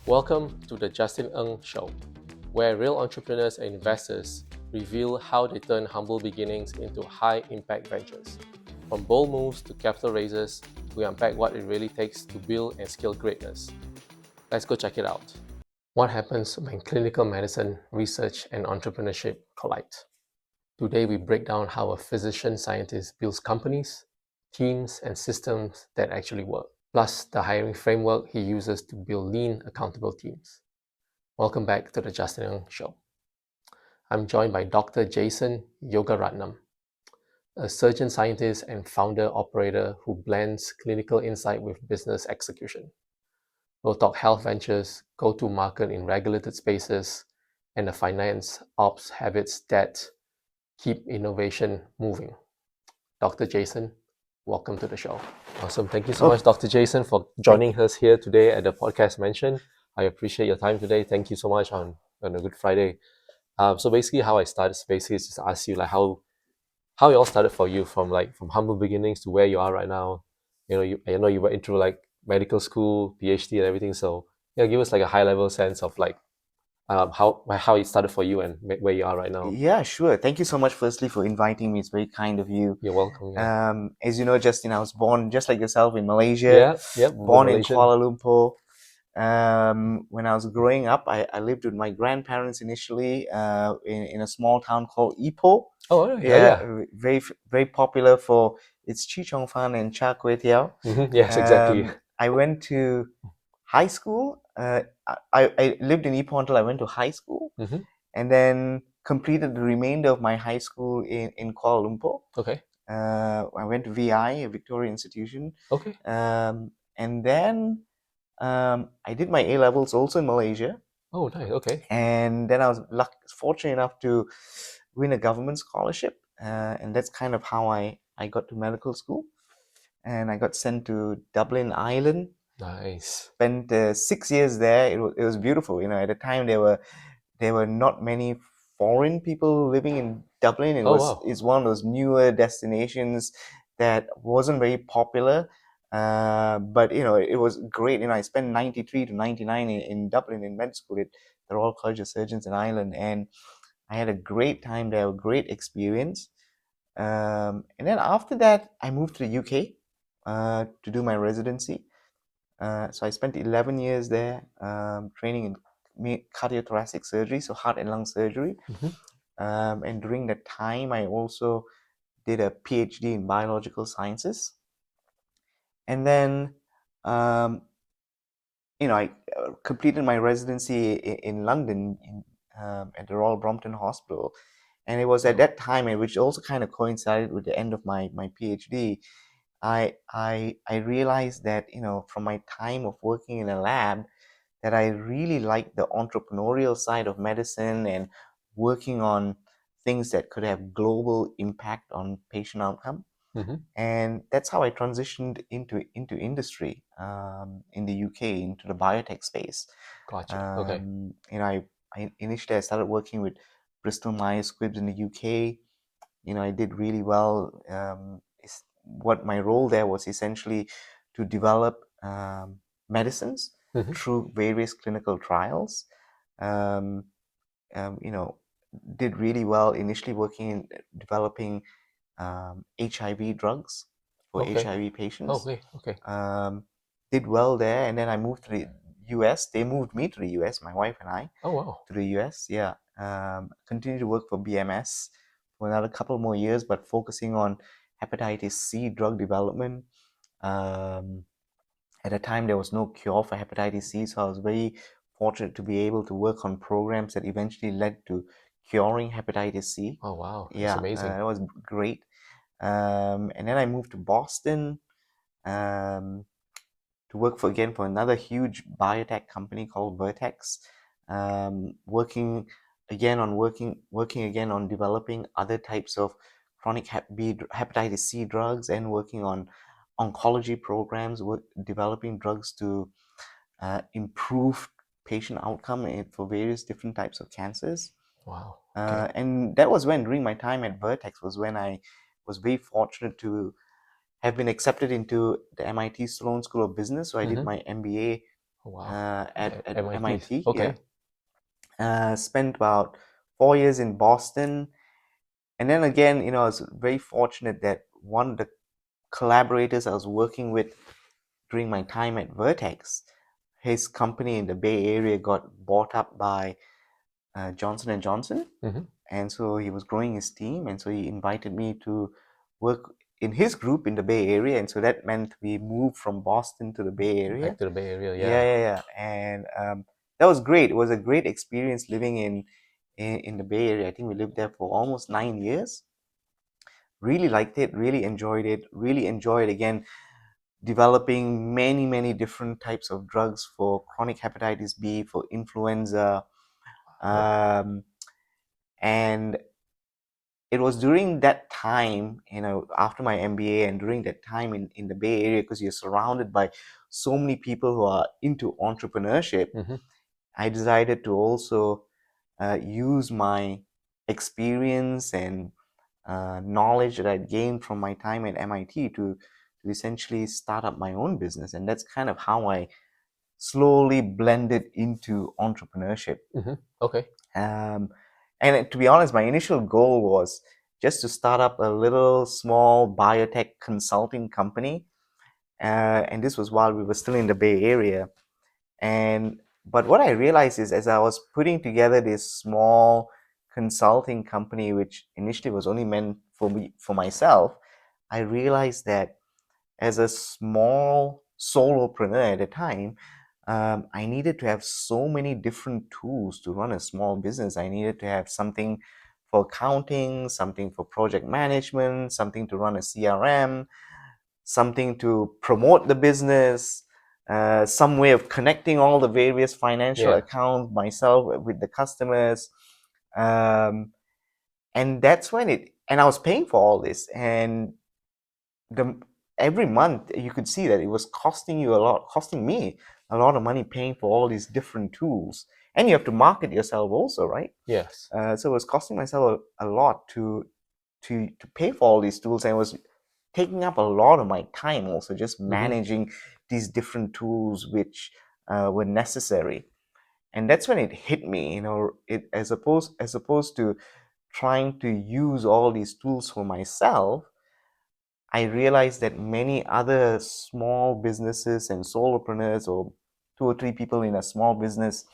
Welcome to the Justin Ng Show, where real entrepreneurs and investors reveal how they turn humble beginnings into high-impact ventures. From bold moves to capital raises, we unpack what it really takes to build and scale greatness. Let's go check it out. What happens when clinical medicine, research, and entrepreneurship collide? Today, we break down how a physician-scientist builds companies, teams, and systems that actually work, plus the hiring framework he uses to build lean, accountable teams. Welcome back to the Justin Ng Show. I'm joined by Dr. Jeysen Yogaratnam, a surgeon scientist and founder operator who blends clinical insight with business execution. We'll talk health ventures, go-to market in regulated spaces, and the finance ops habits that keep innovation moving. Dr. Jeysen, welcome to the show. Awesome. Thank you so much, Dr. Jeysen, for joining us here today at the podcast mention. I appreciate your time today. Thank you so much on a Good Friday. So basically, how I started is just to ask you like how it all started for you from humble beginnings to where you are right now. I know you went through like medical school, PhD, and everything. So give us like a high level sense of like how it started for you and where you are right now. Yeah, sure. Thank you so much, firstly, for inviting me. It's very kind of you. You're welcome. Yeah. As you know, Justin, I was born just like yourself in Malaysia. Yeah. Born in Malaysian. Kuala Lumpur. When I was growing up, I lived with my grandparents initially in a small town called Ipoh. Oh, yeah. Very very popular for its chi chong fan and char kway teow. Yes, exactly. I went to high school. I lived in Ipoh until I went to high school, and then completed the remainder of my high school in Kuala Lumpur. Okay. I went to VI, a Victoria institution. Okay. And then I did my A levels also in Malaysia. Oh, nice. Okay. And then I was fortunate enough to win a government scholarship, and that's kind of how I got to medical school. And I got sent to Dublin, Ireland. Nice. Spent 6 years there. It was beautiful. At the time there were not many foreign people living in Dublin. It's one of those newer destinations that wasn't very popular. But it was great. I spent 93 to 99 in Dublin in med school at the Royal College of Surgeons in Ireland, and I had a great time there, a great experience. And then after that, I moved to the UK to do my residency. So I spent 11 years there training in cardiothoracic surgery, so heart and lung surgery. And during that time, I also did a PhD in biological sciences. And then, I completed my residency in London at the Royal Brompton Hospital. And it was at that time, which also kind of coincided with the end of my PhD, I realized that, from my time of working in a lab, that I really liked the entrepreneurial side of medicine and working on things that could have global impact on patient outcome. And that's how I transitioned into industry in the UK, into the biotech space. Gotcha. Okay. I initially I started working with Bristol Myers Squibb in the UK. I did really well. What my role there was essentially to develop medicines through various clinical trials. Did really well initially working in developing HIV drugs for HIV patients. Okay. Did well there, and then I moved to the US. They moved me to the US, my wife and I. Oh, wow. To the US, yeah. Continued to work for BMS for another couple more years, but focusing on hepatitis C drug development. At the time, there was no cure for hepatitis C, so I was very fortunate to be able to work on programs that eventually led to curing hepatitis C. Oh, wow. That's amazing. It was great. And then I moved to Boston to work for another huge biotech company called Vertex, working again on developing other types of chronic hepatitis C drugs, and working on oncology programs, developing drugs to improve patient outcome for various different types of cancers. Wow. Okay. And that was when, during my time at Vertex, was when I was very fortunate to have been accepted into the MIT Sloan School of Business. So I did my MBA Wow. at MIT. MIT. Okay. Yeah. Spent about 4 years in Boston. And then again, I was very fortunate that one of the collaborators I was working with during my time at Vertex, his company in the Bay Area got bought up by Johnson and Johnson. Mm-hmm. And so he was growing his team, and so he invited me to work in his group in the Bay Area. And so that meant we moved from Boston to the Bay Area. Back to the Bay Area, Yeah. And that was great. It was a great experience living in the Bay Area. I think we lived there for almost 9 years. Really liked it, really enjoyed it, really enjoyed, again, developing many different types of drugs for chronic hepatitis B, for influenza. And it was during that time, after my MBA, and during that time in the Bay Area, because you're surrounded by so many people who are into entrepreneurship, Mm-hmm. I decided to also use my experience and knowledge that I'd gained from my time at MIT to essentially start up my own business. And that's kind of how I slowly blended into entrepreneurship. Mm-hmm. Okay. And to be honest, my initial goal was just to start up a little small biotech consulting company. And this was while we were still in the Bay Area. But what I realized is, as I was putting together this small consulting company, which initially was only meant for myself, I realized that as a small solopreneur at the time, I needed to have so many different tools to run a small business. I needed to have something for accounting, something for project management, something to run a CRM, something to promote the business, some way of connecting all the various financial accounts myself with the customers. And that's and I was paying for all this. And every month you could see that it was costing me a lot of money, paying for all these different tools. And you have to market yourself also, right? Yes. So it was costing myself a lot to pay for all these tools, and it was taking up a lot of my time also, just managing these different tools which were necessary. And that's when it hit me, as opposed to trying to use all these tools for myself, I realized that many other small businesses and solopreneurs, or 2 or 3 people in a small business,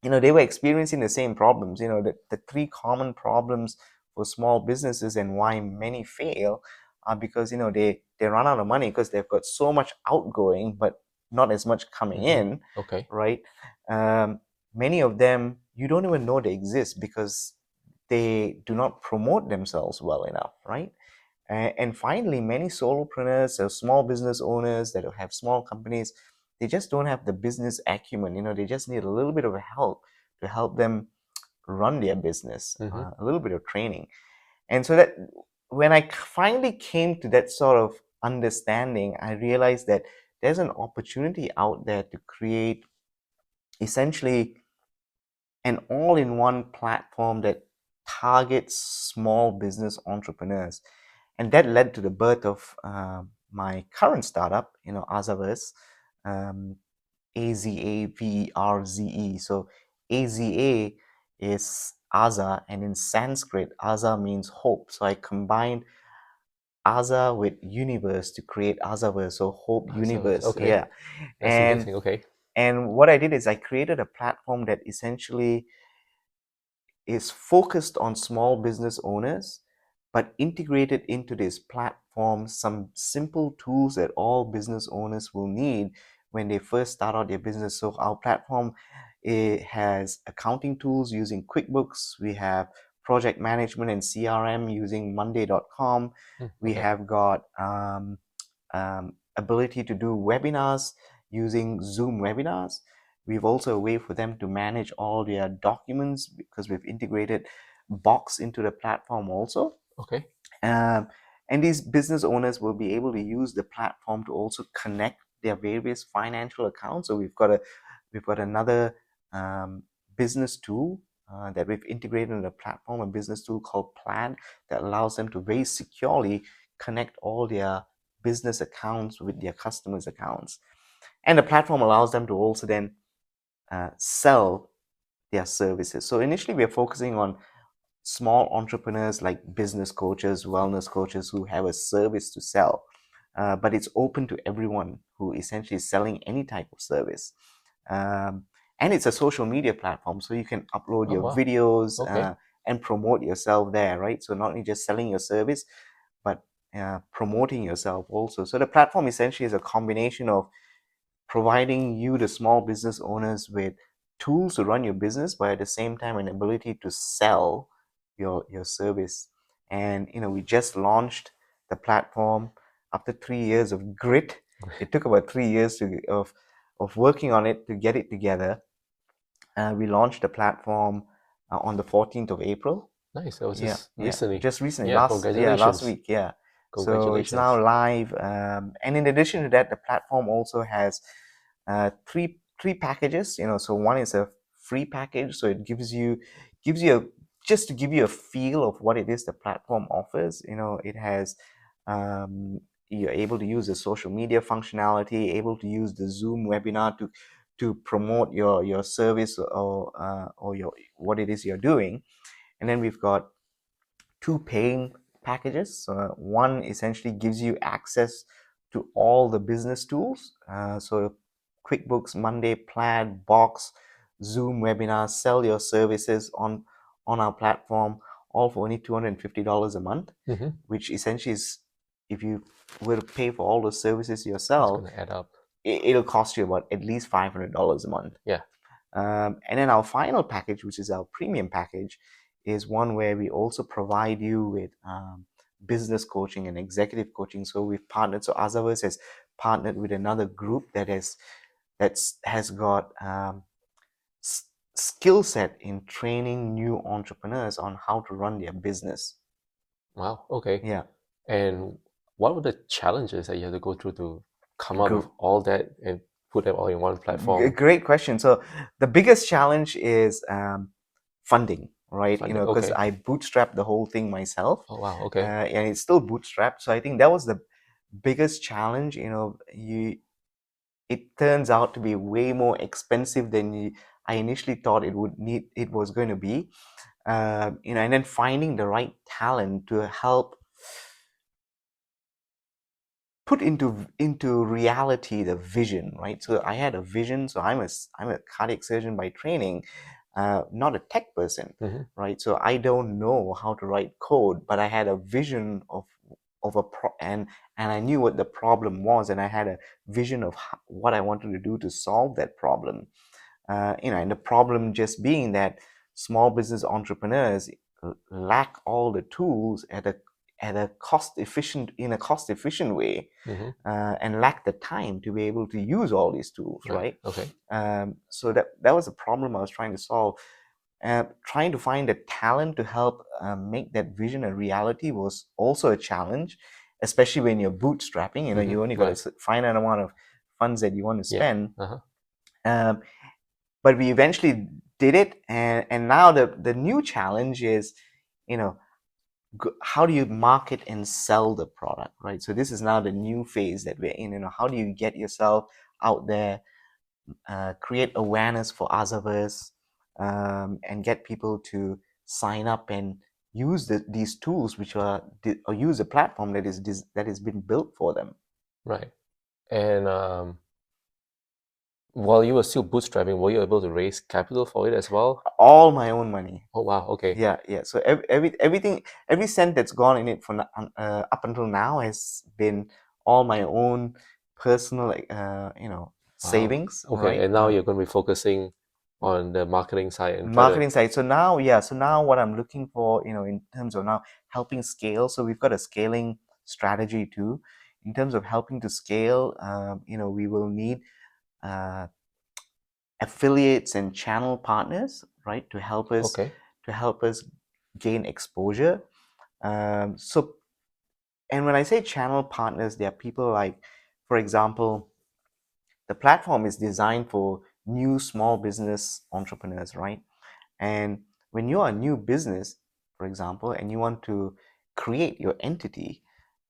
they were experiencing the same problems. The 3 common problems for small businesses and why many fail are because, they run out of money because they've got so much outgoing, but not as much coming in. Okay. Right? Many of them, you don't even know they exist because they do not promote themselves well enough, right? And finally, many solopreneurs or small business owners that have small companies, they just don't have the business acumen. They just need a little bit of help to help them run their business, a little bit of training. And so that when I finally came to that sort of understanding, I realized that there's an opportunity out there to create essentially an all-in-one platform that targets small business entrepreneurs. And that led to the birth of my current startup, AzAverze, AzAverze. So AZA is Aza, and in Sanskrit, Aza means hope. So I combined Aza with universe to create AzAverze, so hope universe. Okay. Yeah. That's interesting. Okay. And what I did is I created a platform that essentially is focused on small business owners, but integrated into this platform some simple tools that all business owners will need when they first start out their business. So our platform, it has accounting tools using QuickBooks. We have project management and CRM using Monday.com. We have got ability to do webinars using Zoom webinars. We've also a way for them to manage all their documents because we've integrated Box into the platform also. Okay. And these business owners will be able to use the platform to also connect their various financial accounts. So we've got another business tool that we've integrated in the platform, a business tool called Plaid, that allows them to very securely connect all their business accounts with their customers' accounts. And the platform allows them to also then sell their services. So initially we're focusing on small entrepreneurs like business coaches, wellness coaches who have a service to sell. But it's open to everyone who essentially is selling any type of service. And it's a social media platform, so you can upload your videos and promote yourself there, right? So not only just selling your service, but promoting yourself also. So the platform essentially is a combination of providing you, the small business owners, with tools to run your business, but at the same time an ability to sell your service. And we just launched the platform after 3 years of grit. It took about 3 years of working on it to get it together. We launched the platform on the 14th of April. Nice. That was just recently. Just recently. Yeah, last week. Yeah. So it's now live. And in addition to that, the platform also has three packages. So one is a free package, so it gives you just to give you a feel of what it is the platform offers. It has you're able to use the social media functionality, able to use the Zoom webinar to promote your service or your what it is you're doing. And then we've got two paying packages. One essentially gives you access to all the business tools. So QuickBooks, Monday, Plaid, Box, Zoom webinars, sell your services on our platform, all for only $250 a month, which essentially is, if you were to pay for all those services yourself, it's going to add up. It'll cost you about at least $500 a month. Yeah. And then our final package, which is our premium package, is one where we also provide you with business coaching and executive coaching. So we've partnered. So AzAverze has partnered with another group that has got skill set in training new entrepreneurs on how to run their business. Wow. Okay. Yeah. And what were the challenges that you had to go through to come up with all that and put them all in one platform? Great question. So the biggest challenge is funding, right? Because I bootstrapped the whole thing myself. Oh wow. Okay. And it's still bootstrapped. So I think that was the biggest challenge. It turns out to be way more expensive than I initially thought it was going to be. And then finding the right talent to help put into reality the vision, right? So I had a vision. So I'm a cardiac surgeon by training, not a tech person, right? So I don't know how to write code, but I had a vision of and I knew what the problem was, and I had a vision of what I wanted to do to solve that problem. And the problem just being that small business entrepreneurs lack all the tools in a cost efficient way, and lack the time to be able to use all these tools, right? Okay. So that was a problem I was trying to solve. Trying to find the talent to help make that vision a reality was also a challenge, especially when you're bootstrapping. You only got a finite amount of funds that you want to spend. But we eventually did it, and now the new challenge is, how do you market and sell the product, right? So this is now the new phase that we're in. How do you get yourself out there, create awareness for AzAverze, and get people to sign up and use these tools, or use a platform that has been built for them. Right. And while you were still bootstrapping, were you able to raise capital for it as well? All my own money. Oh wow. Okay. Yeah. So every cent that's gone in it from up until now has been all my own personal, savings. Okay. Right? And now you're going to be focusing on the marketing side and side. So now what I'm looking for, in terms of now helping scale. So we've got a scaling strategy too. In terms of helping to scale, we will need affiliates and channel partners, right, to help us gain exposure. And when I say channel partners, there are people like, for example, the platform is designed for new small business entrepreneurs, right? And when you're a new business, for example, and you want to create your entity,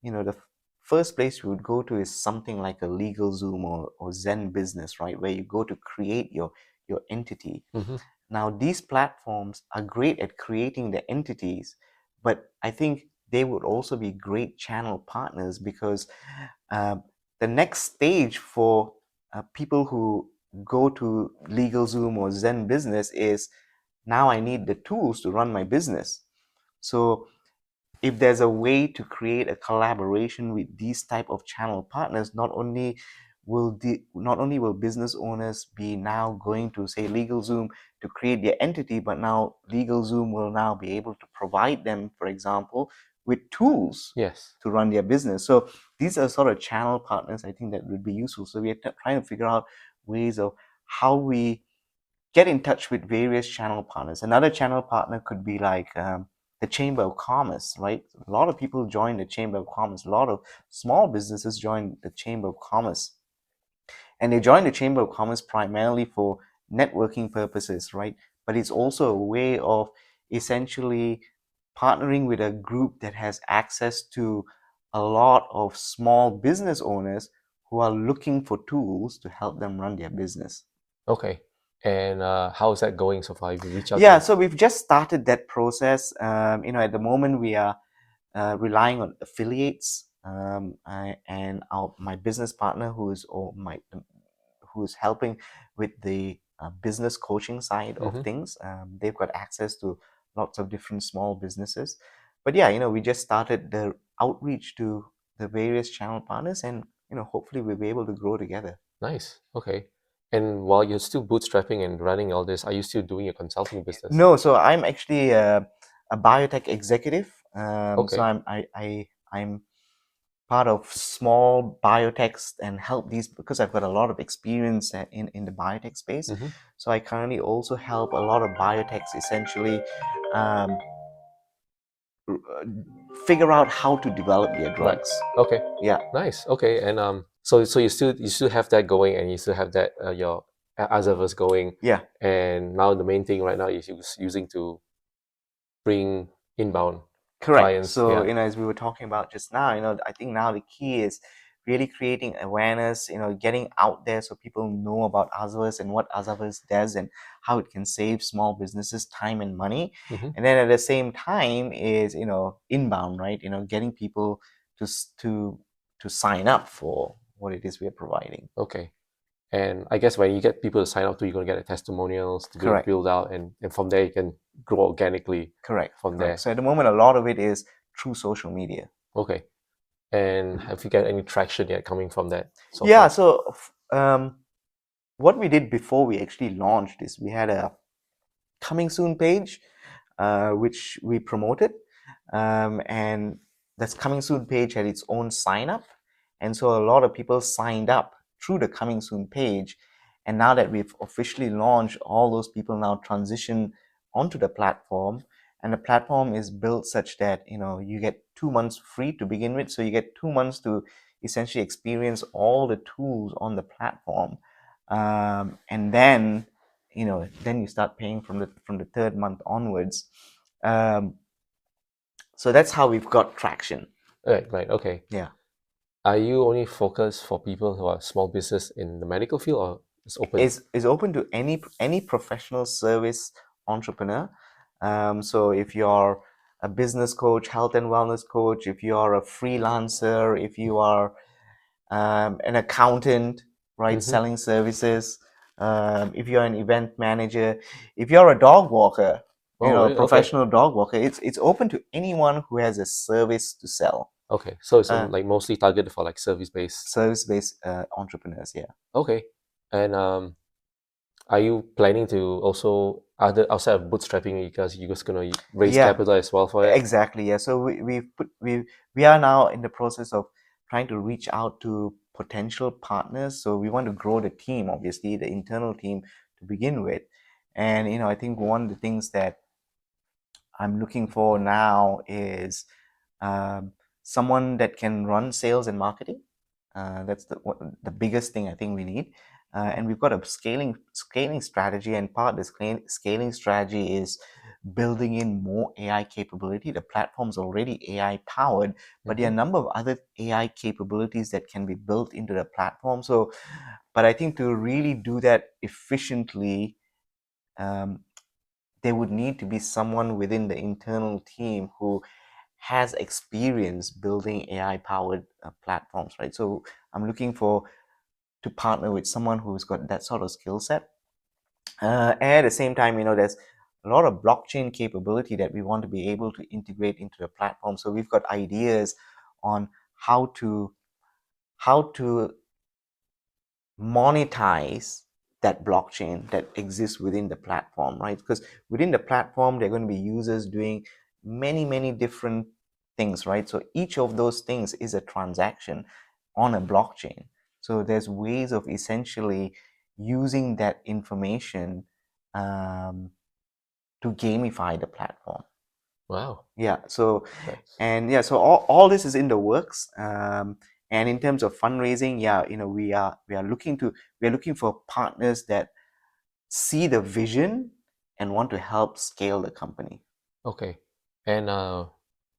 the first place we would go to is something like a LegalZoom or Zen Business, right, where you go to create your entity. Now, these platforms are great at creating the entities, but I think they would also be great channel partners, because the next stage for people who go to LegalZoom or Zen Business is, now I need the tools to run my business. So if there's a way to create a collaboration with these type of channel partners, not only will business owners be now going to, say, LegalZoom to create their entity, but now LegalZoom will now be able to provide them, for example, with tools to run their business. So these are sort of channel partners I think that would be useful. So we're trying to figure out ways of how we get in touch with various channel partners. Another channel partner could be like the Chamber of Commerce, right? A lot of people join the Chamber of Commerce. A lot of small businesses join the Chamber of Commerce. And they join the Chamber of Commerce primarily for networking purposes, right? But it's also a way of essentially partnering with a group that has access to a lot of small business owners who are looking for tools to help them run their business. Okay. And how is that going so far? Have you reached out? Yeah, so we've just started that process. At the moment we are relying on affiliates, and my business partner who's helping with the business coaching side of things. They've got access to lots of different small businesses. But yeah, we just started the outreach to the various channel partners, and hopefully we'll be able to grow together. Nice. Okay. And while you're still bootstrapping and running all this, are you still doing your consulting business? No, so I'm actually a biotech executive. Okay. So I'm part of small biotechs and help these, because I've got a lot of experience in the biotech space. So I currently also help a lot of biotechs essentially figure out how to develop their drugs. Right. Okay. Yeah. Nice. Okay. And so you still have that going, and you still have that your AzAverze going. Yeah. And now the main thing right now is using to bring inbound Correct. clients. So as we were talking about just now, I think now the key is really creating awareness, getting out there so people know about AzAverze and what AzAverze does and how it can save small businesses time and money. And then at the same time is inbound, right? Getting people to sign up for what it is we are providing. Okay. And I guess when you get people to sign up to, you're going to get the testimonials to build out, and from there you can grow organically. Correct. From there. So at the moment, a lot of it is through social media. Okay. And have you got any traction yet coming from that? Yeah. So what we did before we actually launched is we had a coming soon page, which we promoted, and that's coming soon page had its own sign up, and so a lot of people signed up through the coming soon page. And now that we've officially launched, all those people now transition onto the platform, and the platform is built such that you get 2 months free to begin with. So you get 2 months to essentially experience all the tools on the platform, and then then you start paying from the third month onwards. So that's how we've got traction. Right. Okay. Yeah. Are you only focused for people who are small business in the medical field, or it's open? It's open to any professional service entrepreneur. So if you're a business coach, health and wellness coach, if you are a freelancer, if you are an accountant, right, selling services, if you're an event manager, if you're a dog walker, really? professional dog walker, it's open to anyone who has a service to sell. Okay, so it's like mostly targeted for like service-based entrepreneurs. Yeah. Okay. And are you planning to also outside of bootstrapping, because you're just gonna raise capital as well for it? Exactly. Yeah. So we are now in the process of trying to reach out to potential partners. So we want to grow the team, obviously the internal team to begin with. And I think one of the things that I'm looking for now is someone that can run sales and marketing. That's the biggest thing I think we need. And we've got a scaling strategy, and part of the scaling strategy is building in more AI capability. The platform's already AI powered, but there are a number of other AI capabilities that can be built into the platform. So, but I think to really do that efficiently, there would need to be someone within the internal team who has experience building AI powered platforms, right? So I'm looking to partner with someone who's got that sort of skill set. And at the same time, there's a lot of blockchain capability that we want to be able to integrate into the platform. So we've got ideas on how to monetize that blockchain that exists within the platform, right? Because within the platform, there are going to be users doing many different things, right? So each of those things is a transaction on a blockchain. So there's ways of essentially using that information to gamify the platform. Wow. Yeah. So so all this is in the works. And in terms of fundraising, we are looking for partners that see the vision and want to help scale the company. Okay. And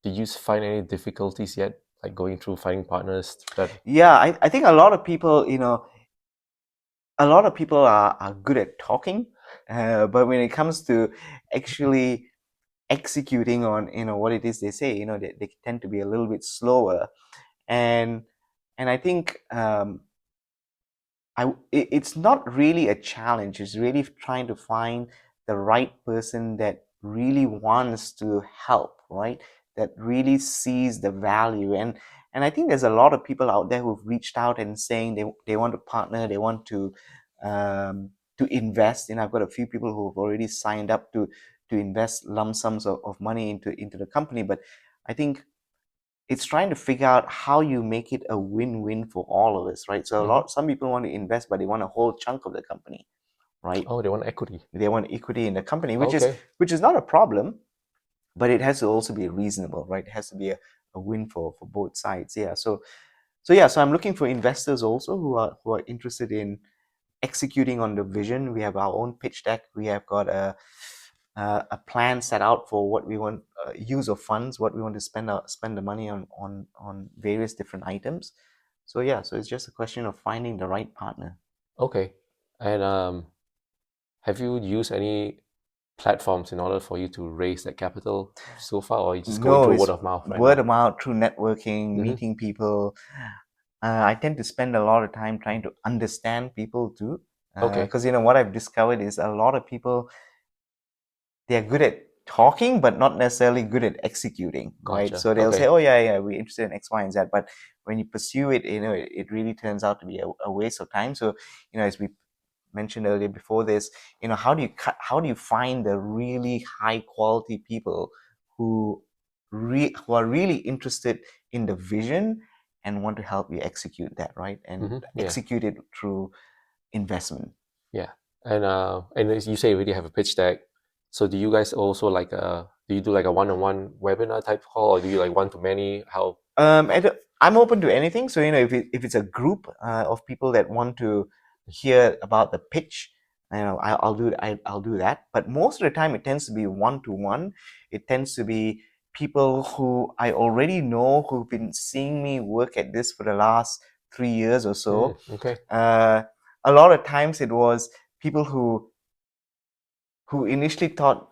did you find any difficulties yet, like going through finding partners that? Yeah, I think a lot of people, are good at talking, but when it comes to actually executing on what it is they say, they tend to be a little bit slower. And I think it's not really a challenge. It's really trying to find the right person that really wants to help, right? That really sees the value. And I think there's a lot of people out there who've reached out and saying they want to partner, they want to invest. And I've got a few people who've already signed up to invest lump sums of money into the company. But I think it's trying to figure out how you make it a win-win for all of us, right? So some people want to invest, but they want a whole chunk of the company, right? Oh, they want equity. They want equity in the company, which is not a problem, but it has to also be reasonable, right? It has to be a win for both sides. Yeah. So I'm looking for investors also who are interested in executing on the vision. We have our own pitch deck. We have got a plan set out for what we want, use of funds, what we want to spend the money on various different items. So it's just a question of finding the right partner. Okay. And have you used any platforms in order for you to raise that capital so far, or you just going No, through it's word of mouth right word now? of mouth through networking, meeting people. I tend to spend a lot of time trying to understand people too, Okay. because what I've discovered is a lot of people, they're good at talking but not necessarily good at executing, right? Gotcha. So they'll say, Okay. oh yeah, we're interested in X, Y, and Z, but when you pursue it, it really turns out to be a waste of time. So as we mentioned earlier before this, how do you find the really high quality people who are really interested in the vision and want to help you execute that, right? And Yeah. execute it through investment. Yeah. And as you say you already have a pitch deck. So do you guys also do you do like a one-on-one webinar type call, or do you like one to many? How? I'm open to anything. So if it's a group of people that want to hear about the pitch, I'll do that. But most of the time, it tends to be one to one. It tends to be people who I already know who've been seeing me work at this for the last 3 years or so. Okay. A lot of times, it was people who initially thought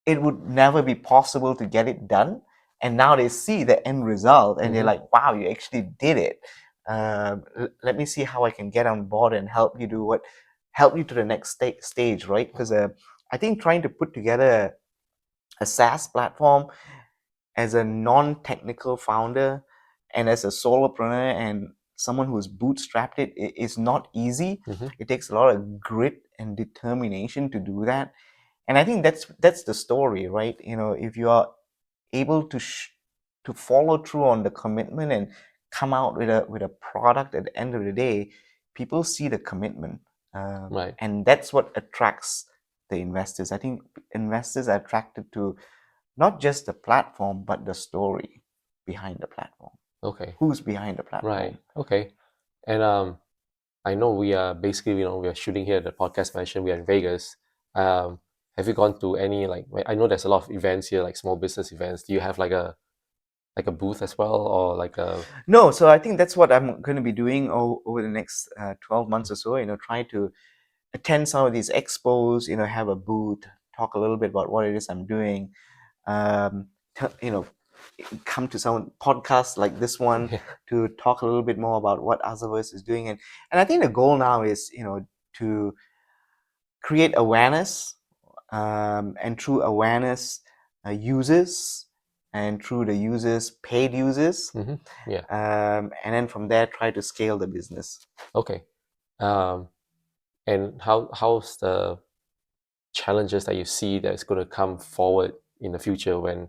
it would never be possible to get it done, and now they see the end result and they're like, wow, you actually did it. Let me see how I can get on board and help you to the next stage, right? Because I think trying to put together a SaaS platform as a non-technical founder and as a solopreneur and someone who's bootstrapped it is not easy. It takes a lot of grit and determination to do that. And I think that's the story, right? If you are able to follow through on the commitment and come out with a product at the end of the day, people see the commitment, Right. and that's what attracts the investors. I think investors are attracted to not just the platform but the story behind the platform. Okay. Who's behind the platform? Right. Okay. And I know we are basically, we are shooting here at the podcast mentioned we are in Vegas. have you gone to any, like, I know there's a lot of events here, like small business events. Do you have like a booth as well, or like a? No, so I think that's what I'm going to be doing over the next 12 months or so. Try to attend some of these expos. Have a booth, talk a little bit about what it is I'm doing. Um, come to some podcasts like this one Yeah. to talk a little bit more about what AzAverze is doing, and I think the goal now is to create awareness, and through awareness, users, and through the users, paid users, Yeah. and then from there try to scale the business. Okay. And how's the challenges that you see that's going to come forward in the future when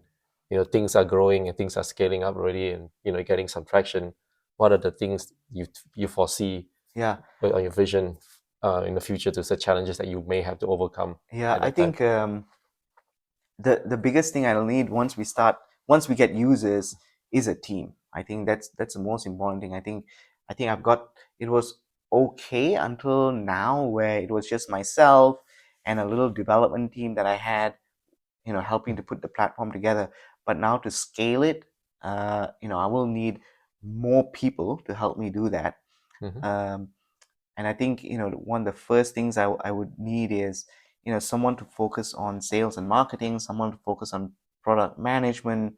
things are growing and things are scaling up already, and getting some traction? What are the things you foresee Yeah, on your vision in the future, to the challenges that you may have to overcome yeah. at I that time? think the biggest thing I'll need once we get users is a team. I think that's the most important thing. I think I've got it was okay until now, where it was just myself and a little development team that I had, helping to put the platform together. But now to scale it, I will need more people to help me do that. Um, and I think one of the first things I would need is someone to focus on sales and marketing, someone to focus on product management,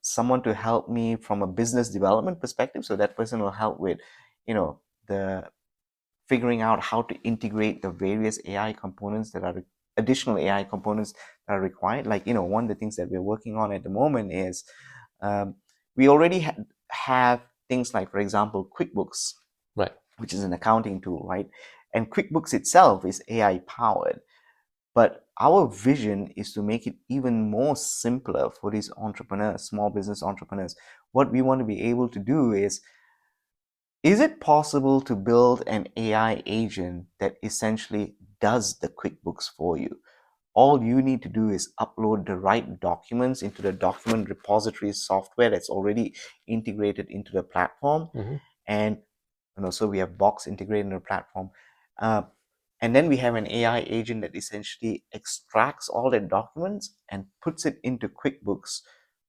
someone to help me from a business development perspective. So that person will help with the figuring out how to integrate the various AI components that are additional AI components that are required. Like one of the things that we're working on at the moment is we already have things like, for example, QuickBooks, Right. which is an accounting tool, right? And QuickBooks itself is AI powered. But our vision is to make it even more simpler for these entrepreneurs, small business entrepreneurs. What we want to be able to do is it possible to build an AI agent that essentially does the QuickBooks for you? All you need to do is upload the right documents into the document repository software that's already integrated into the platform. And so we have Box integrated in the platform. And then we have an AI agent that essentially extracts all the documents and puts it into QuickBooks.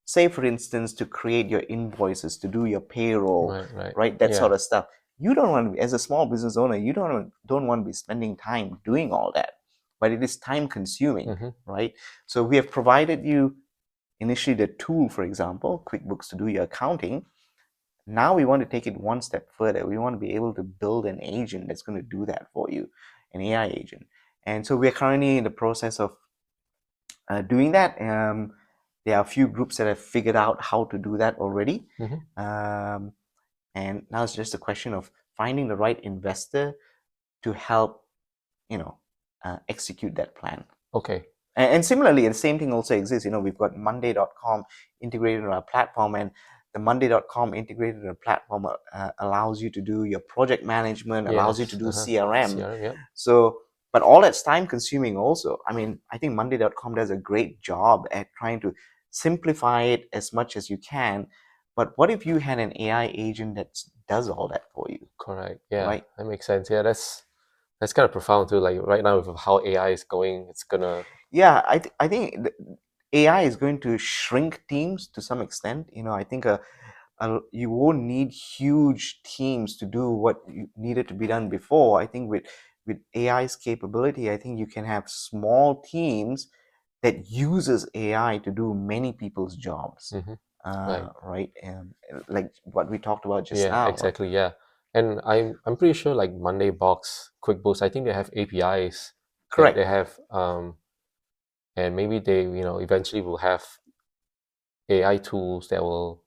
Say, for instance, to create your invoices, to do your payroll, right? That sort of stuff. You don't want to, as a small business owner, you don't want to be spending time doing all that, but it is time consuming, right? So we have provided you initially the tool, for example, QuickBooks, to do your accounting. Now we want to take it one step further. We want to be able to build an agent that's going to do that for you, an AI agent. And so we're currently in the process of doing that. There are a few groups that have figured out how to do that already. And now it's just a question of finding the right investor to help, execute that plan. Okay. And similarly, the same thing also exists. We've got Monday.com integrated in our platform, and the Monday.com integrated in a platform allows you to do your project management, allows you to do CRM. Yep. So, but all that's time consuming also. I mean, I think Monday.com does a great job at trying to simplify it as much as you can. But what if you had an AI agent that does all that for you? Correct. Yeah. Right. That makes sense. Yeah, that's kind of profound too. Like right now, with how AI is going, it's gonna. Yeah, I think AI is going to shrink teams to some extent. I think you won't need huge teams to do what needed to be done before. I think with AI's capability, I think you can have small teams that uses AI to do many people's jobs. Right. Like what we talked about just now. Yeah, exactly. Yeah, and I'm pretty sure like Monday Box, QuickBooks, I think they have APIs. Correct. They have and maybe they eventually will have AI tools that will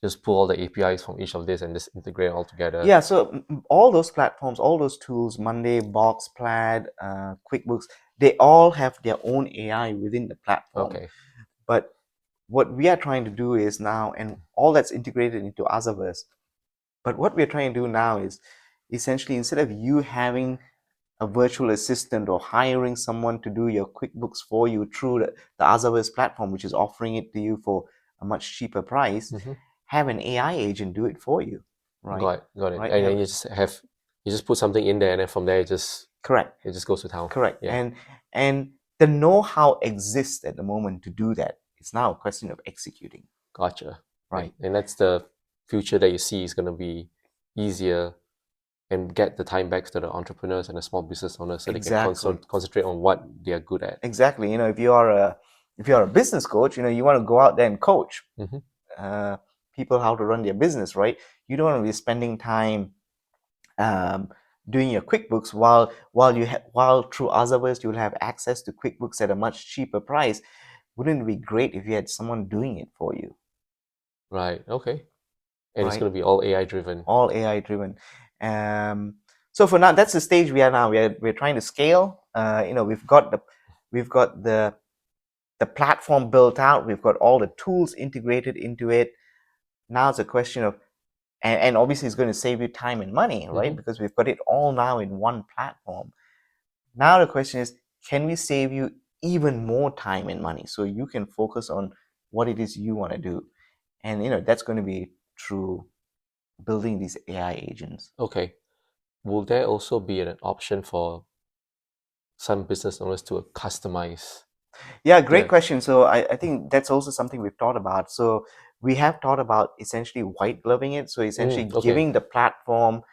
just pull all the APIs from each of this and just integrate all together. Yeah, so all those platforms, all those tools, Monday, Box, Plaid, QuickBooks, they all have their own AI within the platform. Okay. But what we are trying to do is now, and all that's integrated into AzAverze, but what we're trying to do now is essentially, instead of you having a virtual assistant or hiring someone to do your QuickBooks for you through the AzAverze platform, which is offering it to you for a much cheaper price, have an AI agent do it for you. Right. Got it. Right. And then you just put something in there, and then from there it just Correct. It just goes to town. Correct. Yeah. And the know-how exists at the moment to do that. It's now a question of executing. Gotcha. Right. And that's the future that you see is going to be easier and get the time back to the entrepreneurs and the small business owners so Exactly. they can concentrate on what they are good at. Exactly. If you are a business coach, you want to go out there and coach people how to run their business, right? You don't want to be spending time doing your QuickBooks while through AzAverze you'll have access to QuickBooks at a much cheaper price. Wouldn't it be great if you had someone doing it for you? Right. Okay. And it's Right. going to be all AI driven. All AI driven. So for now, that's the stage we are now. We're trying to scale. We've got the platform built out. We've got all the tools integrated into it. Now it's a question of, and obviously it's going to save you time and money, right? Because we've got it all now in one platform. Now the question is, can we save you even more time and money so you can focus on what it is you want to do? And that's going to be through building these AI agents. Okay. Will there also be an option for some business owners to customize? Yeah, great question. So I think that's also something we've thought about. So we have thought about essentially white gloving it. So essentially giving the platform,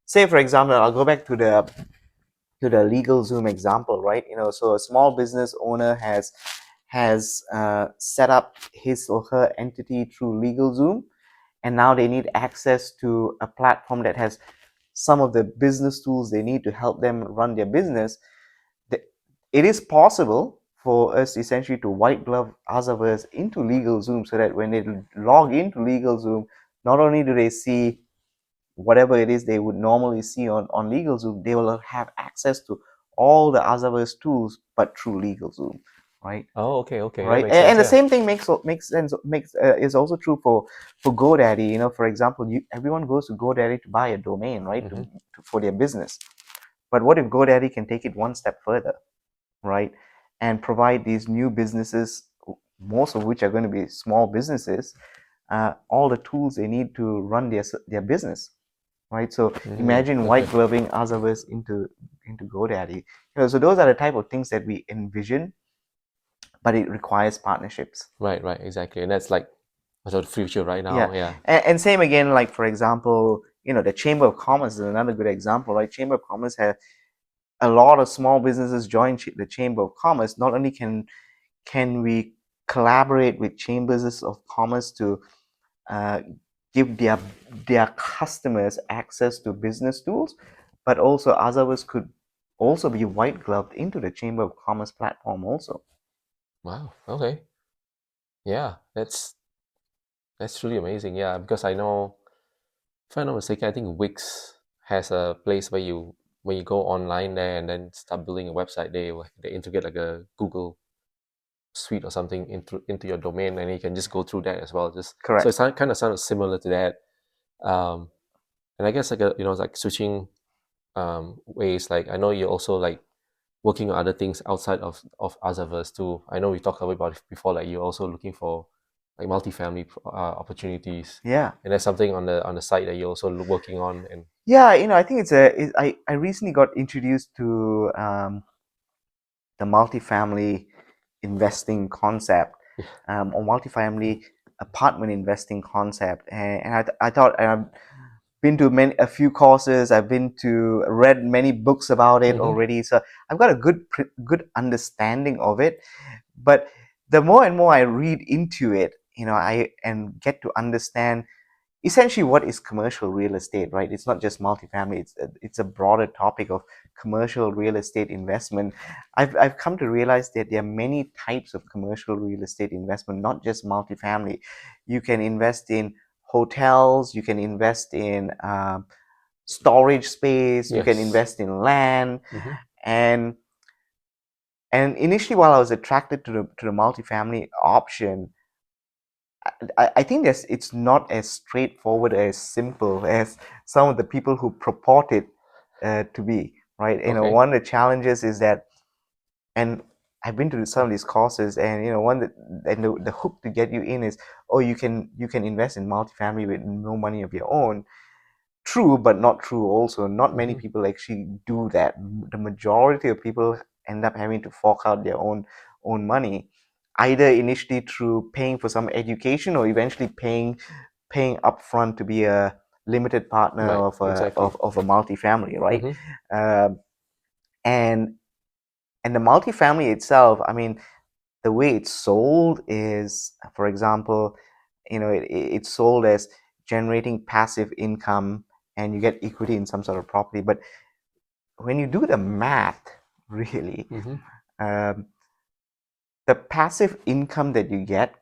say for example, I'll go back to the LegalZoom example, right? So a small business owner has set up his or her entity through LegalZoom, and now they need access to a platform that has some of the business tools they need to help them run their business. It is possible for us essentially to white glove AzAverze into LegalZoom so that when they log into LegalZoom, not only do they see whatever it is they would normally see on LegalZoom, they will have access to all the AzAverze tools, but through LegalZoom, right? Oh, okay. Right, and the same thing makes sense. Is also true for GoDaddy. For example, everyone goes to GoDaddy to buy a domain, right, for their business. But what if GoDaddy can take it one step further, right, and provide these new businesses, most of which are going to be small businesses, all the tools they need to run their business, right? So imagine white gloving AzAverze into GoDaddy. So those are the type of things that we envision, but it requires partnerships. Right, exactly. And that's like the future right now. Yeah. And same again, like for example, the Chamber of Commerce is another good example, right? Chamber of Commerce have a lot of small businesses join the Chamber of Commerce. Not only can we collaborate with chambers of commerce to give their customers access to business tools, but also AzAverze could also be white gloved into the Chamber of Commerce platform also. Wow. Okay. Yeah, that's really amazing. Yeah, because I know, if I'm not mistaken, I think Wix has a place where when you go online there and then start building a website, they integrate like a Google suite or something into your domain, and you can just go through that as well. Correct. So it kind of sounds similar to that. And I guess like switching ways. Like I know you're also like working on other things outside of AzAverse too. I know we talked about it before. Like you're also looking for like multifamily opportunities. Yeah. And that's something on the site that you're also working on. And yeah, I think I recently got introduced to the multifamily investing concept, or multifamily apartment investing concept, and I thought I've been to a few courses. I've read many books about it already, so I've got a good understanding of it. But the more and more I read into it, I get to understand essentially what is commercial real estate, right? It's not just multifamily. It's a broader topic of commercial real estate investment. I've come to realize that there are many types of commercial real estate investment, not just multifamily. You can invest in hotels. You can invest in storage space. You can invest in land. And initially, while I was attracted to the multifamily option, I think it's not as straightforward, as simple as some of the people who purport it to be, right? One of the challenges is that, and I've been to some of these courses, and the hook to get you in is, oh, you can invest in multifamily with no money of your own. True, but not true also. Not many people actually do that. The majority of people end up having to fork out their own money, either initially through paying for some education or eventually paying upfront to be a limited partner of a multifamily, right? And the multifamily itself, I mean, the way it's sold is, for example, it's sold as generating passive income and you get equity in some sort of property. But when you do the math, really, the passive income that you get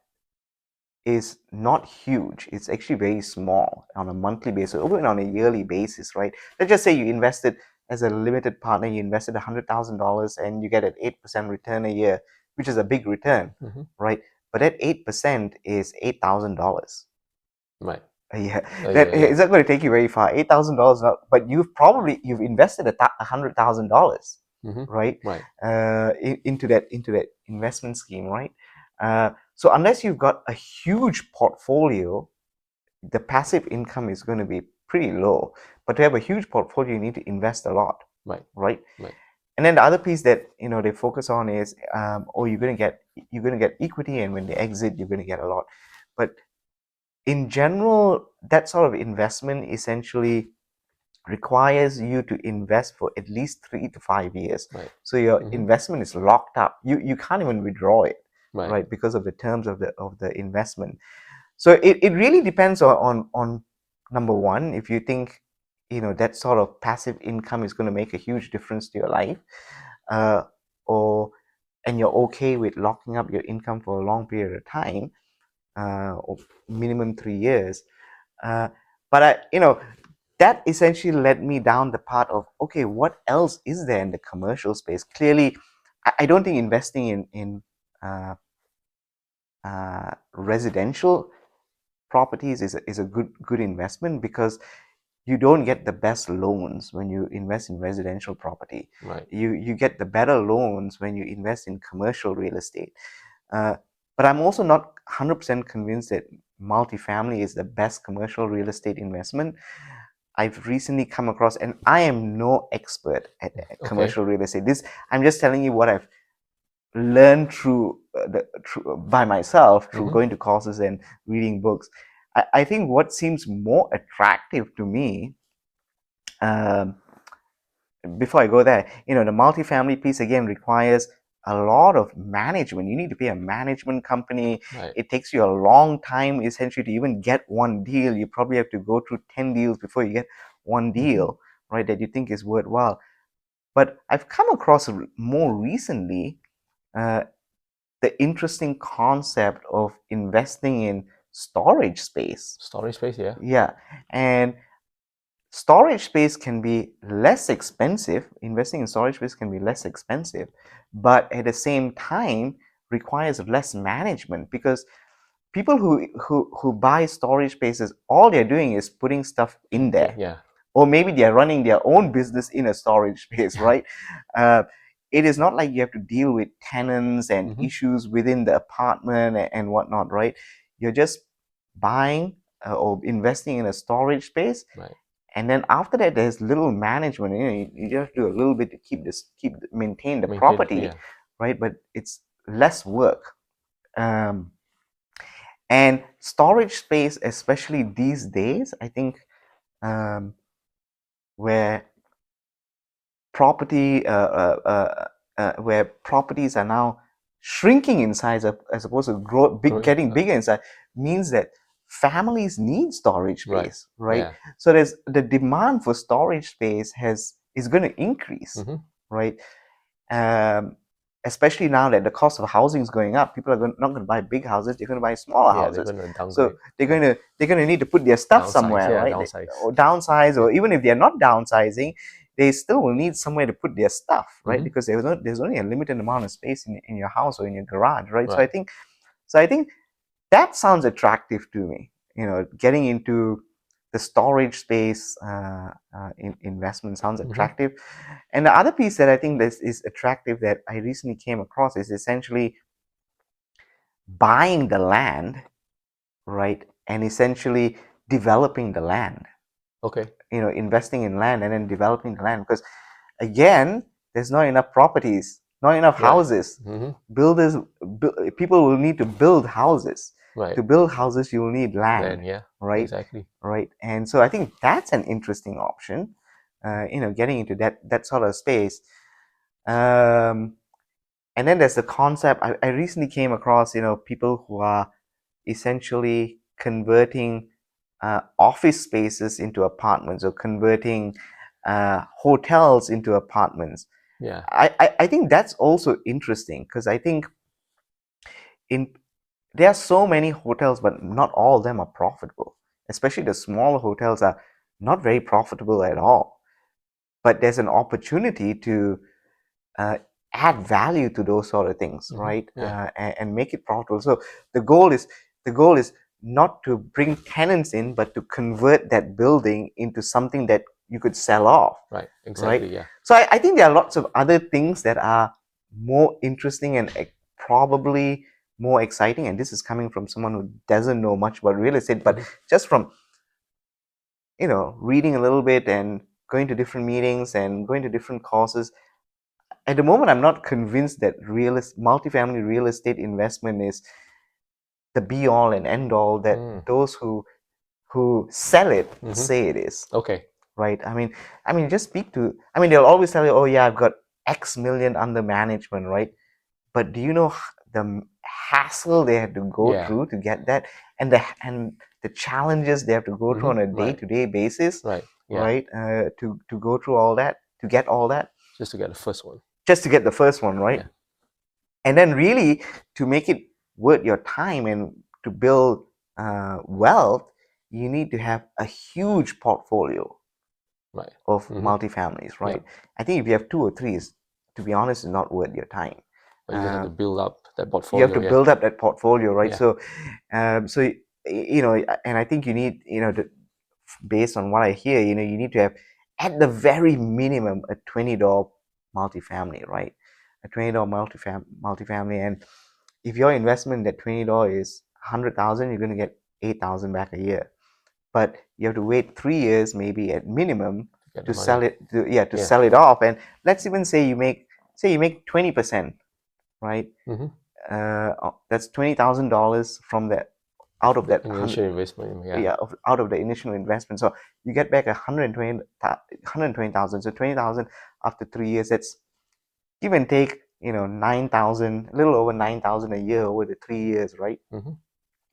is not huge. It's actually very small on a monthly basis, or even on a yearly basis, right? Let's just say you invested as a limited partner, you invested $100,000 and you get an 8% return a year, which is a big return, right? But that 8% is $8,000. Right. Yeah, it's not going to take you very far. $8,000, but you've invested $100,000, right? Into that investment scheme, right? So unless you've got a huge portfolio, the passive income is going to be pretty low. But to have a huge portfolio, you need to invest a lot, right? And then the other piece that they focus on is, you're going to get equity, and when they exit, you're going to get a lot. But in general, that sort of investment essentially requires you to invest for at least 3 to 5 years. So your investment is locked up. You can't even withdraw it, right? Because of the terms of the investment. So it really depends on number one, if you think that sort of passive income is going to make a huge difference to your life, and you're okay with locking up your income for a long period of time, or minimum 3 years. But that essentially led me down the path of, okay, what else is there in the commercial space? Clearly, I don't think investing in residential properties is a good investment, because you don't get the best loans when you invest in residential property. You get the better loans when you invest in commercial real estate. But I'm also not 100% convinced that multifamily is the best commercial real estate investment. I've recently come across, and I am no expert at commercial real estate. I'm just telling you what I've learned by myself through going to courses and reading books. I think what seems more attractive to me, before I go there, the multifamily piece again requires a lot of management. You need to be a management company. It takes you a long time essentially to even get one deal. You probably have to go through 10 deals before you get one deal, right, that you think is worthwhile. But I've come across more recently the interesting concept of investing in storage space. Yeah. And storage space can be less expensive. Investing in storage space can be less expensive, but at the same time requires less management, because people who buy storage spaces, all they're doing is putting stuff in there. Or maybe they're running their own business in a storage space, right? It is not like you have to deal with tenants and issues within the apartment and whatnot, right? You're just buying or investing in a storage space, and then after that, there's little management. You just do a little bit to maintain the property, right? But it's less work. And storage space, especially these days, I think, where properties are now shrinking in size as opposed to getting bigger in size, means that families need storage space, right? So there's the demand for storage space is going to increase, right? Especially now that the cost of housing is going up, people are not going to buy big houses; they're going to buy smaller houses. So they're going to need to put their stuff somewhere, right? Or downsize, or even if they're not downsizing, they still will need somewhere to put their stuff, right? Because there's only a limited amount of space in your house or in your garage, right? So I think that sounds attractive to me. Getting into the storage space investment sounds attractive. And the other piece that I think is attractive that I recently came across is essentially buying the land, right, and essentially developing the land. Investing in land and then developing the land, because again, there's not enough properties not enough Right. houses. People will need to build houses. Right. To build houses, you will need land. Land, yeah. Right. Exactly. Right. And so I think that's an interesting option. Getting into that sort of space. And then there's the concept. I recently came across, people who are essentially converting office spaces into apartments, or converting hotels into apartments. Yeah. I think that's also interesting, because I think there are so many hotels, but not all of them are profitable. Especially the smaller hotels are not very profitable at all. But there's an opportunity to add value to those sort of things, right? Yeah. And make it profitable. So the goal is not to bring tenants in, but to convert that building into something that you could sell off. Right. Exactly. Right? Yeah. So I think there are lots of other things that are more interesting and probably more exciting. And this is coming from someone who doesn't know much about real estate, but just from reading a little bit and going to different meetings and going to different courses. At the moment, I'm not convinced that multifamily real estate investment is the be all and end all that those who sell it say it is. Okay. Right? I mean, just speak to. I mean, they'll always tell you, "Oh yeah, I've got X million under management," right? But do you know the hassle they have to go through to get that, and the challenges they have to go through on a day-to-day basis, right? Yeah. Right? To go through all that, to get all that, just to get the first one. Just to get the first one, right? Yeah. And then really to make it worth your time and to build wealth, you need to have a huge portfolio, right, of multifamilies, right? Yeah. I think if you have 2 or 3, to be honest, is not worth your time. But you just have to build up that portfolio. You have to build up that portfolio, right? Yeah. So and I think you need, based on what I hear, you need to have at the very minimum a $20 multifamily, right? A $20 multifamily, and if your investment at $20 is 100,000, you're going to get 8,000 back a year. But you have to wait 3 years, maybe at minimum, to sell it. Sell it off. And let's even say you make 20%, right? That's $20,000 from that, out of that initial investment. out of the initial investment. So you get back 120,000. So 20,000 after 3 years. That's give and take, 9,000, a little over 9,000 a year over the 3 years, right?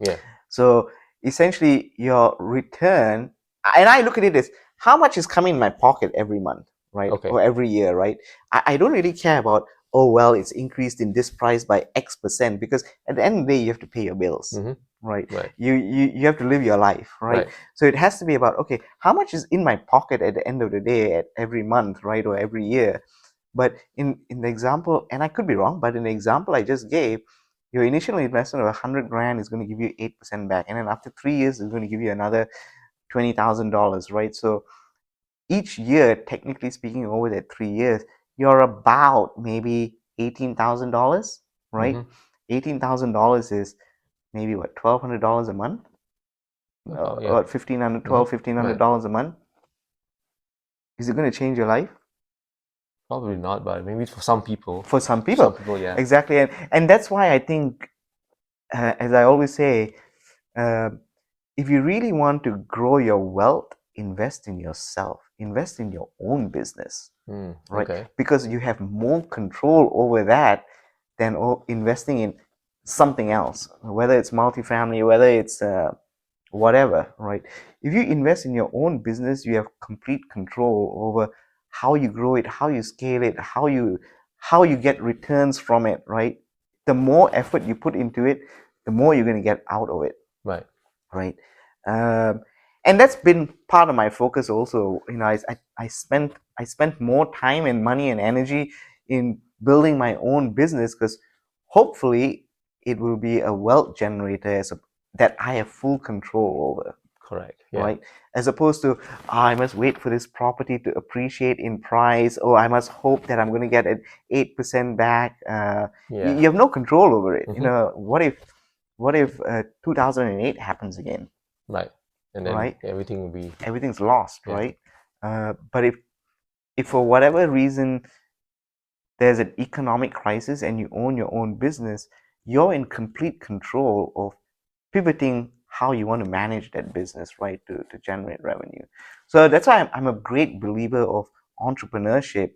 Yeah. So essentially, your return, and I look at it as how much is coming in my pocket every month, right? Okay. Or every year, right? I don't really care about, oh well, it's increased in this price by X%, because at the end of the day, you have to pay your bills. Right? You have to live your life, right? So it has to be about, okay, how much is in my pocket at the end of the day, at every month, right, or every year. But in the example, and I could be wrong, but in the example I just gave, your initial investment of 100 grand is going to give you 8% back, and then after 3 years, it's going to give you another $20,000, right? So each year, technically speaking, over that 3 years, you're about maybe $18,000, right? $18,000 is maybe what, $1,200 a month, or $1,500 a month. Is it going to change your life? Probably not, but maybe for some people. For some people, yeah. Exactly, and that's why I think, as I always say, if you really want to grow your wealth, invest in yourself, invest in your own business, right? Okay. Because you have more control over that than investing in something else, whether it's multifamily, whether it's whatever, right? If you invest in your own business, you have complete control over how you grow it, how you scale it, how you get returns from it, right? The more effort you put into it, the more you're going to get out of it. Right. And that's been part of my focus also. I spent more time and money and energy in building my own business, because hopefully it will be a wealth generator that I have full control over. Correct. Yeah. Right. As opposed to, I must wait for this property to appreciate in price, or I must hope that I'm going to get an 8% back. You have no control over it. What if 2008 happens again? Right. And then everything will be... Everything's lost, right? But if for whatever reason there's an economic crisis and you own your own business, you're in complete control of pivoting how you want to manage that business, right, to generate revenue. So that's why I'm a great believer of entrepreneurship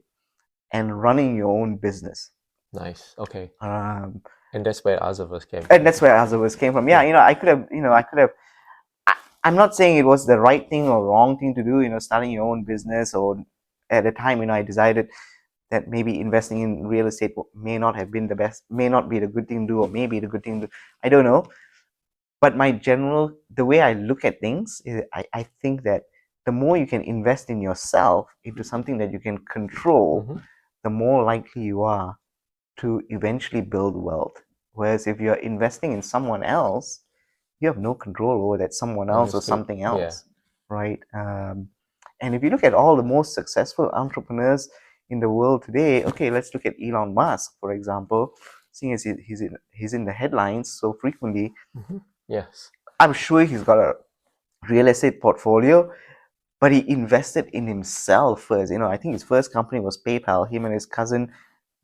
and running your own business. Nice. Okay. And that's where AzAverze came from. And that's where AzAverze came from. Yeah, I could have. I'm not saying it was the right thing or wrong thing to do, starting your own business, or at the time, I decided that maybe investing in real estate may not have been the best, may not be the good thing to do, or maybe the good thing to do. I don't know. But the way I look at things is I think that the more you can invest in yourself, into something that you can control, the more likely you are to eventually build wealth. Whereas if you're investing in someone else, you have no control over that someone else or something else, right? And if you look at all the most successful entrepreneurs in the world today, okay, let's look at Elon Musk, for example. Seeing as he's in the headlines so frequently, yes, I'm sure he's got a real estate portfolio, but he invested in himself first. I think his first company was PayPal. Him and his cousin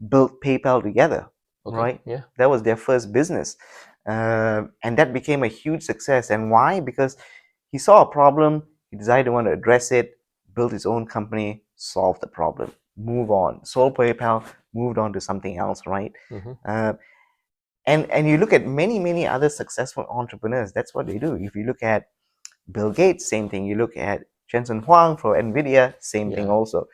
built PayPal together, right? Yeah. That was their first business. And that became a huge success. And why? Because he saw a problem, he decided to want to address it, built his own company, solve the problem, move on, sold PayPal, moved on to something else, right? And you look at many other successful entrepreneurs, that's what they do. If you look at Bill Gates, same thing. You look at Jensen Huang for NVIDIA, same thing also.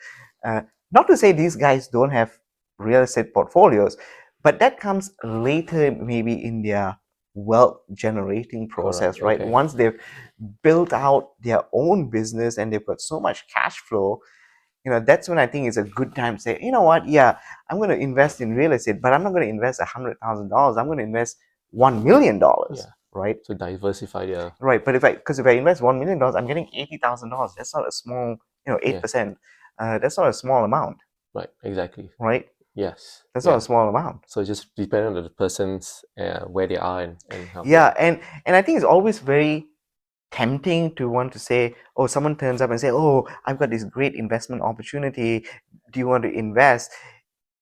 Not to say these guys don't have real estate portfolios, but that comes later, maybe in their wealth generating process, right? Okay. Once they've built out their own business and they've got so much cash flow, that's when I think it's a good time to say, you know what, yeah, I'm going to invest in real estate, but I'm not going to invest $100,000. I'm going to invest $1 million, right? To diversify their... Right, but if I invest $1 million, I'm getting $80,000. That's not a small, 8%. That's not a small amount. Right, exactly. Right? Yes. That's not a small amount. So it just depends on the person's where they are and how. Yeah, and I think it's always very tempting to want to say, oh, someone turns up and say, oh, I've got this great investment opportunity. Do you want to invest?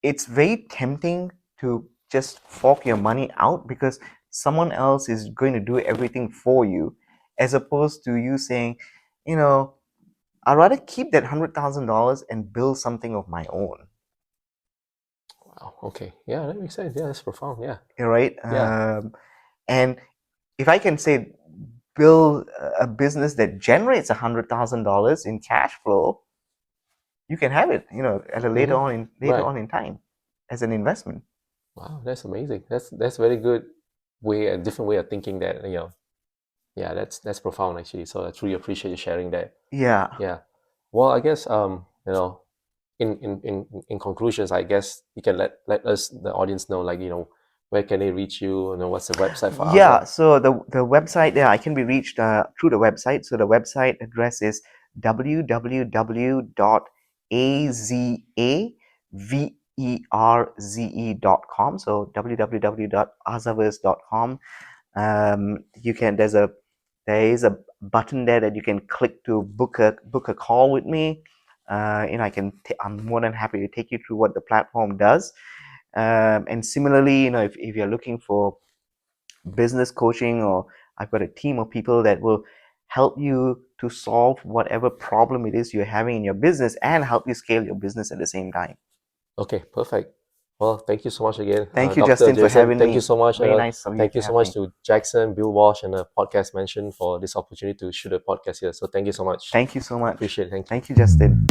It's very tempting to just fork your money out because someone else is going to do everything for you, as opposed to you saying, I'd rather keep that $100,000 and build something of my own. Wow. Okay. Yeah, that makes sense. Yeah, that's profound. Yeah. Right. Yeah. And if I can say, build a business that generates $100,000 in cash flow, you can have it. At a later on in time, as an investment. Wow, that's amazing. That's very good way, a different way of thinking that, yeah, that's profound actually. So I truly appreciate you sharing that. Yeah. Yeah. Well, I guess in conclusions, I guess you can let us, the audience, know, like, where can they reach you? What's the website for AzAverze? Yeah, so the website, I can be reached through the website. So the website address is www.azaverze.com. So www.azaverze.com. There is a button there that you can click to book a call with me. I'm more than happy to take you through what the platform does. And similarly, if you're looking for business coaching, or I've got a team of people that will help you to solve whatever problem it is you're having in your business and help you scale your business at the same time. Okay, perfect. Well, thank you so much again. Thank you, Justin, for having me. Thank you so much. Very nice of you. Thank you so much to Jeysen, Bill Walsh, and the Podcast Mention for this opportunity to shoot a podcast here. So thank you so much. Thank you so much. Appreciate it. Thank you, Justin.